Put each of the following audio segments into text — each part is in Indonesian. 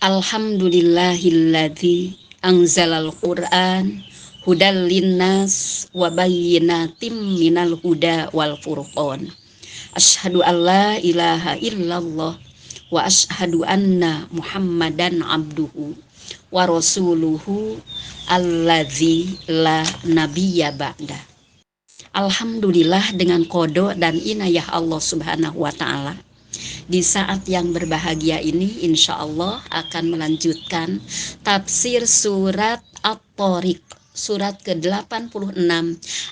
Alhamdulillahilladzi anzalal Qur'an hudal linnas wa bayyinatim minal huda wal furqan. Asyhadu an la ilaha illallah wa asyhadu anna Muhammadan abduhu wa rasuluhu alladzi la nabiyya ba'da. Alhamdulillah, dengan qada dan inayah Allah Subhanahu wa taala, di saat yang berbahagia ini insya Allah akan melanjutkan tafsir surat At-Thariq, surat ke-86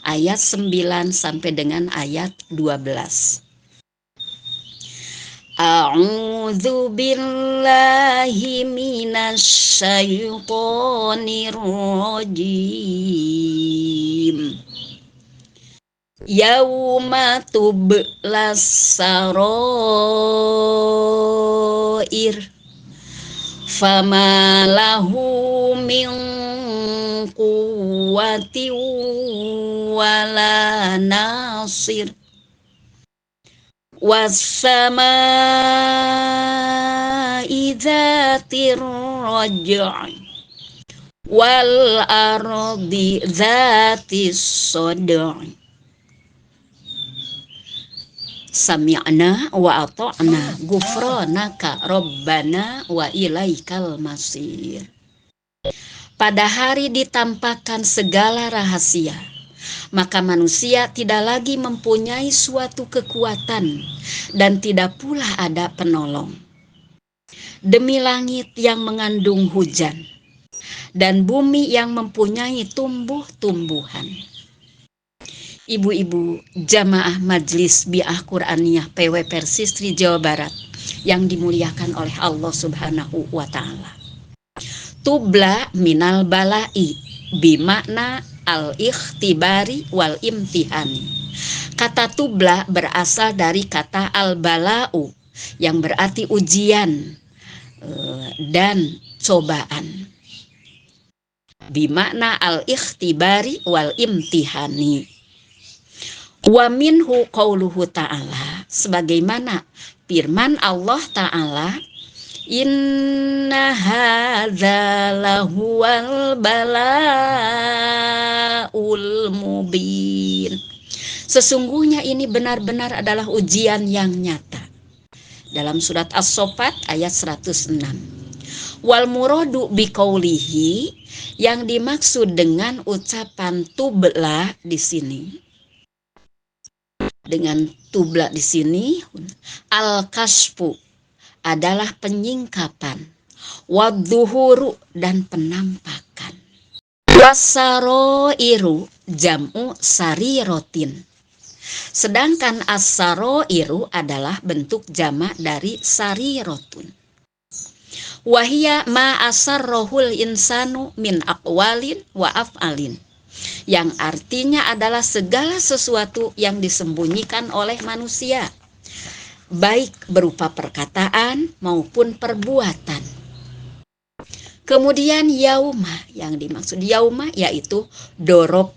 ayat 9 sampai dengan ayat 12. A'udzu billahi minasy syaithanir rajim. Yauma tublas sarair fama lahu min quwwati wala nasir was-samaa'i dzatir raj'i wal ardi dzatis sad'i. Sami'na wa ata'na ghufranaka rabbana wa ilaikal masir. Pada hari ditampakkan segala rahasia, maka manusia tidak lagi mempunyai suatu kekuatan dan tidak pula ada penolong. Demi langit yang mengandung hujan dan bumi yang mempunyai tumbuh-tumbuhan. Ibu-ibu jamaah Majelis Bi'ah Quraniyah PW Persistri Jawa Barat yang dimuliakan oleh Allah Subhanahu wa taala. Tubla minal bala'i bimakna al-ikhtibari wal imtihani. Kata tubla berasal dari kata al-bala'u yang berarti ujian dan cobaan. Bimakna al-ikhtibari wal imtihani. Wa minhu qauluhu ta'ala, sebagaimana firman Allah ta'ala, inna hadza lahuwal bala'ul mubin. Sesungguhnya ini benar-benar adalah ujian yang nyata. Dalam surat As-Saffat ayat 106. Wal muradu biqaulihi, yang dimaksud dengan ucapan tubla di sini, dengan tubla di sini, al-kasfu adalah penyingkapan, wadzuhuru dan penampakan, wasaroiru jam'u sarirotin. Sedangkan as-saroiru adalah bentuk jamak dari sarirotun. Wahia ma asarrohul insanu min aqwalin wa af'alin, yang artinya adalah segala sesuatu yang disembunyikan oleh manusia, baik berupa perkataan maupun perbuatan. Kemudian yauma, yang dimaksud yauma yaitu dorob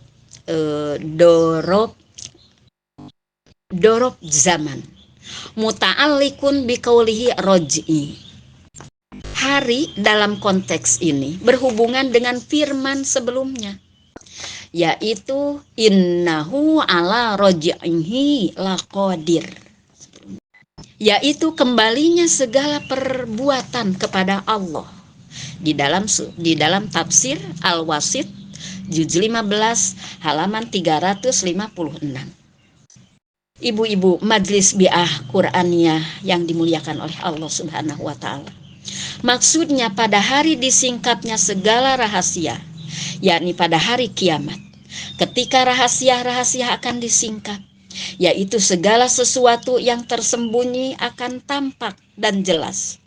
zaman, muta'alliqun biqaulihi raj'i. Hari dalam konteks ini berhubungan dengan firman sebelumnya, yaitu innahu ala raj'ihi laqadir, yaitu kembalinya segala perbuatan kepada Allah. Di dalam tafsir Al-Wasit juz 15 halaman 356. Ibu-ibu Majelis Bi'ah Quraniyah yang dimuliakan oleh Allah Subhanahu wa taala, maksudnya pada hari disingkapnya segala rahasia, yakni pada hari kiamat, ketika rahasia-rahasia akan disingkap, yaitu segala sesuatu yang tersembunyi akan tampak dan jelas.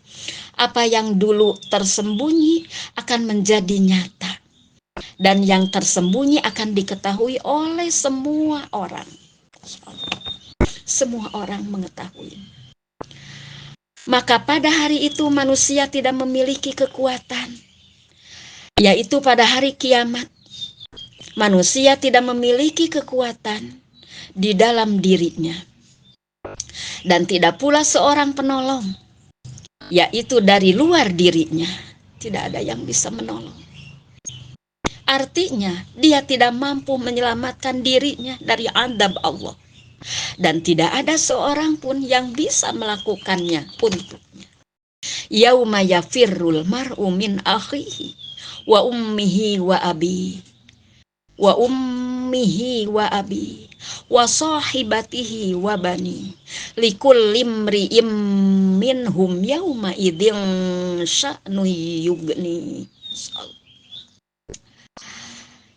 Apa yang dulu tersembunyi akan menjadi nyata, dan yang tersembunyi akan diketahui oleh semua orang. Semua orang mengetahui. Maka pada hari itu manusia tidak memiliki kekuatan, yaitu pada hari kiamat. Manusia tidak memiliki kekuatan di dalam dirinya, dan tidak pula seorang penolong. yaitu dari luar dirinya, tidak ada yang bisa menolong. Artinya dia tidak mampu menyelamatkan dirinya dari azab Allah, dan tidak ada seorang pun yang bisa melakukannya untuknya. Yauma yafirrul mar'u min akhihi wa ummihi wa abi wa ummihi wa abi wa sahibatihi wa bani likulli imri'im minhum yauma idzin sya'nu yugni.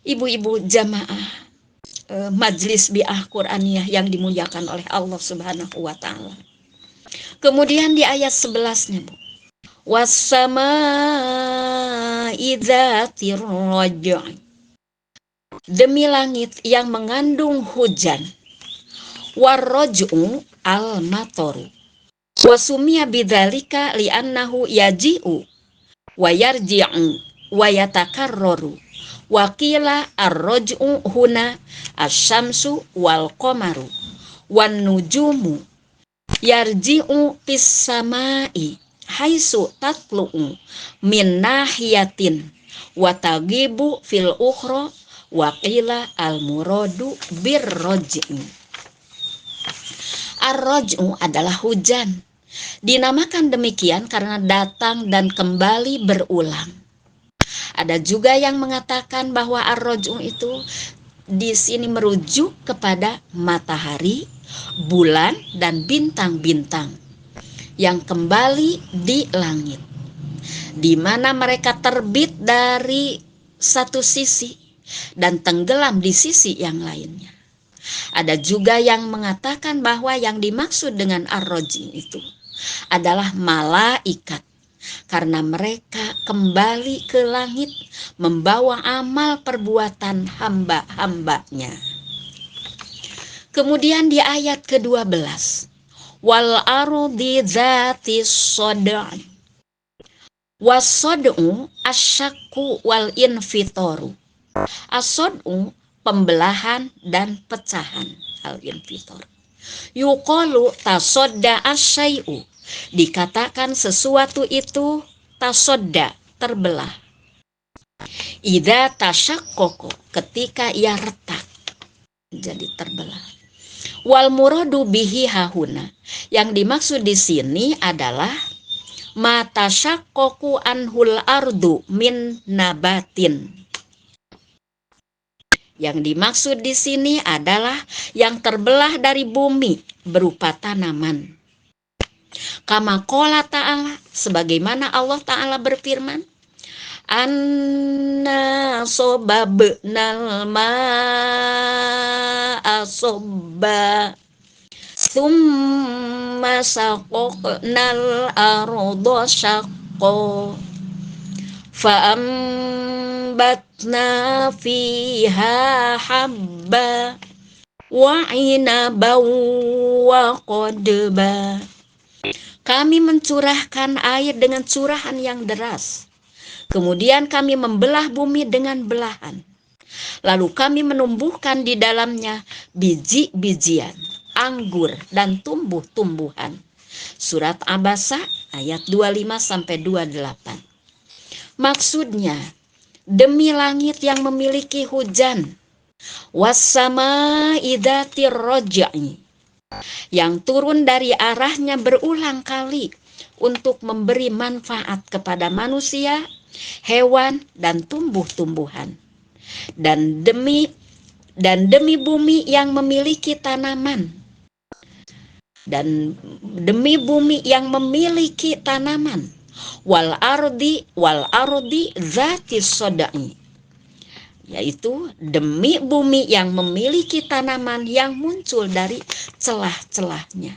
Ibu-ibu jamaah Majlis Bi'ah Quraniyah yang dimuliakan oleh Allah Subhanahu wa taala. Kemudian di ayat 11-nya, Bu. Was-samaa'i dzatir raj'i. Demi langit yang mengandung hujan. War-raj'u al-mataru. Wa sumiya bidzalika li'annahu yaji'u wa yarji'u wa yatakarraru. Wa qila ar-raj'u huna asy-syamsu wal qamaru wan nujumu yarji'u fis samai haitsu tatlu'u min nahiyatin wa tagibu fil ukhra wa qila al muradu bir raj'i. Ar-raj'u adalah hujan. Dinamakan demikian karena datang dan kembali berulang. Ada juga yang mengatakan bahwa ar-raj'u itu di sini merujuk kepada matahari, bulan, dan bintang-bintang yang kembali di langit, di mana mereka terbit dari satu sisi dan tenggelam di sisi yang lainnya. Ada juga yang mengatakan bahwa yang dimaksud dengan ar-raj'u itu adalah malaikat, karena mereka kembali ke langit membawa amal perbuatan hamba-hambanya. Kemudian di ayat ke-12, wal ardi dzatis sad'i was-sad'u asyaqqu wal infitaru. As-sad'u pembelahan dan pecahan, al-infitar. Yuqalu tasadda asyai'u, dikatakan sesuatu itu tasodda, terbelah. Idza tasyaqqaqo, ketika ia retak, jadi terbelah. Wal muradu bihi hahuna, yang dimaksud di sini adalah ma tasyaqqaqu anhul ardu min nabatin. Yang dimaksud di sini adalah yang terbelah dari bumi berupa tanaman. Kama qala ta'ala, sebagaimana Allah Ta'ala berfirman, anna sobabnal ma'a sobba thumma saqaqnal arda syaqqa fa'ambatna fiha habba wa inaban wa qadba. Kami mencurahkan air dengan curahan yang deras. Kemudian kami membelah bumi dengan belahan. Lalu kami menumbuhkan di dalamnya biji-bijian, anggur, dan tumbuh-tumbuhan. Surat Abasa ayat 25-28. Maksudnya, demi langit yang memiliki hujan, was-samaa'i dzatir raj'i, yang turun dari arahnya berulang kali untuk memberi manfaat kepada manusia, hewan, dan tumbuh-tumbuhan. Dan demi bumi yang memiliki tanaman. Dan demi bumi yang memiliki tanaman. Wal ardi dzatis sad'i, yaitu demi bumi yang memiliki tanaman yang muncul dari celah-celahnya.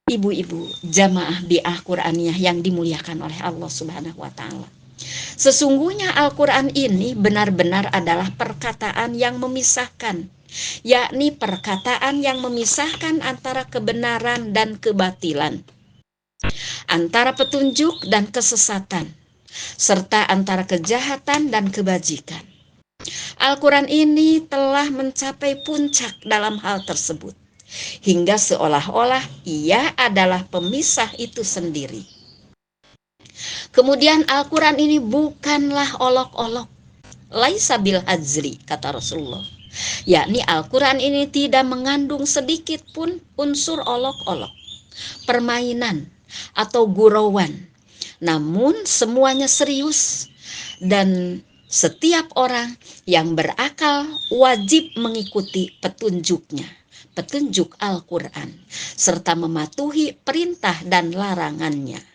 Ibu-ibu jamaah Bi'ah Quraniyah yang dimuliakan oleh Allah Subhanahu wa taala. Sesungguhnya Al-Quran ini benar-benar adalah perkataan yang memisahkan, yakni perkataan yang memisahkan antara kebenaran dan kebatilan, antara petunjuk dan kesesatan, serta antara kejahatan dan kebajikan. Al-Quran ini telah mencapai puncak dalam hal tersebut, hingga seolah-olah ia adalah pemisah itu sendiri. Kemudian Al-Quran ini bukanlah olok-olok, laisa bil hazli, kata Rasulullah. Yakni Al-Quran ini tidak mengandung sedikit pun unsur olok-olok, permainan atau gurauan. Namun semuanya serius, dan setiap orang yang berakal wajib mengikuti petunjuknya, petunjuk Al-Quran, serta mematuhi perintah dan larangannya.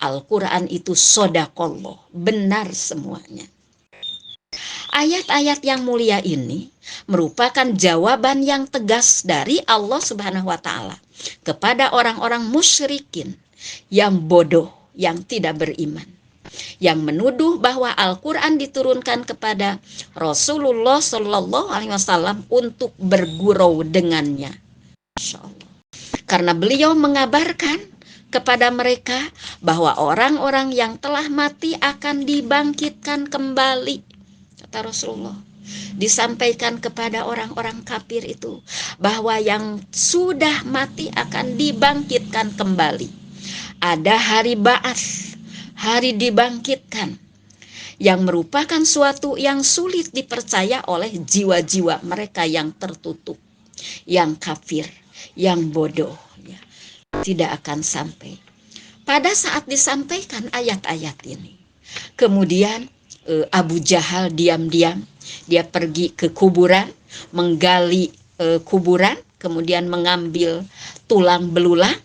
Al-Quran itu sodaqallah, benar semuanya. Ayat-ayat yang mulia ini merupakan jawaban yang tegas dari Allah Subhanahu wa Ta'ala kepada orang-orang musyrikin yang bodoh, yang tidak beriman, yang menuduh bahwa Al-Quran diturunkan kepada Rasulullah Shallallahu Alaihi Wasallam untuk bergurau dengannya. Masya Allah. Karena beliau mengabarkan kepada mereka bahwa orang-orang yang telah mati akan dibangkitkan kembali, kata Rasulullah. Disampaikan kepada orang-orang kafir itu bahwa yang sudah mati akan dibangkitkan kembali. Ada hari ba'ats, hari dibangkitkan, yang merupakan suatu yang sulit dipercaya oleh jiwa-jiwa mereka yang tertutup, yang kafir, yang bodoh, ya. Tidak akan sampai. Pada saat disampaikan ayat-ayat ini, kemudian Abu Jahal diam-diam dia pergi ke kuburan, menggali kuburan, kemudian mengambil tulang belulang,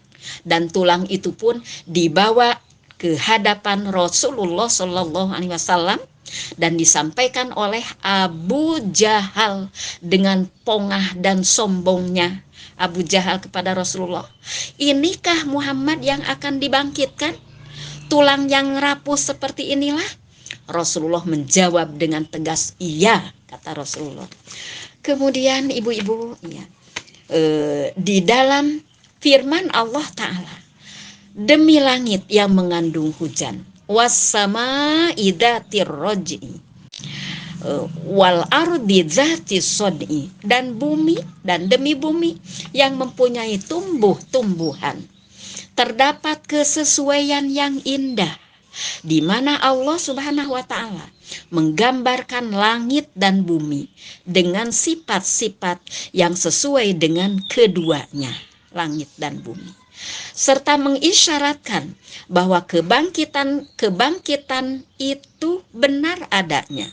dan tulang itu pun dibawa ke hadapan Rasulullah Shallallahu Alaihi Wasallam dan disampaikan oleh Abu Jahal dengan pongah dan sombongnya. Abu Jahal kepada Rasulullah, inikah Muhammad yang akan dibangkitkan? Tulang yang rapuh seperti inilah? Rasulullah menjawab dengan tegas, iya, kata Rasulullah. Kemudian ibu-ibu, ya, di dalam firman Allah Ta'ala, demi langit yang mengandung hujan, wassama'i dzatir raj'i, wal ardi dzati sod'i, dan demi bumi yang mempunyai tumbuh-tumbuhan, terdapat kesesuaian yang indah, di mana Allah Subhanahu wa Ta'ala menggambarkan langit dan bumi dengan sifat-sifat yang sesuai dengan keduanya, langit dan bumi, serta mengisyaratkan bahwa kebangkitan itu benar adanya.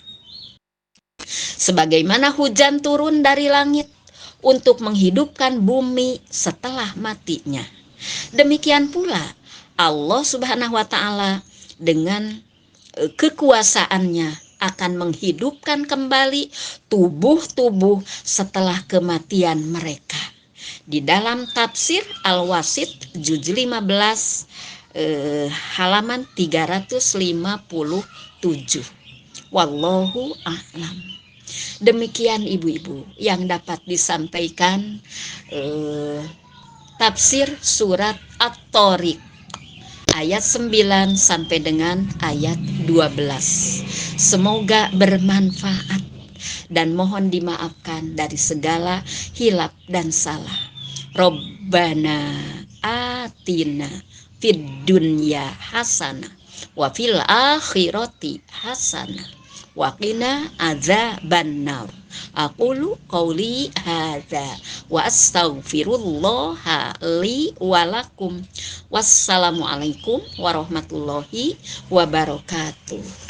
Sebagaimana hujan turun dari langit untuk menghidupkan bumi setelah matinya, demikian pula Allah Subhanahu wa Ta'ala dengan kekuasaannya akan menghidupkan kembali tubuh-tubuh setelah kematian mereka. Di dalam tafsir Al-Wasit juz 15 halaman 357. Wallahu a'lam. Demikian ibu-ibu yang dapat disampaikan tafsir surat At-Thariq ayat 9 sampai dengan ayat 12. Semoga bermanfaat dan mohon dimaafkan dari segala hilaf dan salah. Rabbana atina fid dunya hasanah wa fil akhirati hasanah wa qina adzabannar. Aqulu qauli hadza wa astaghfirullaha li wa lakum. Wassalamualaikum warahmatullahi wabarakatuh.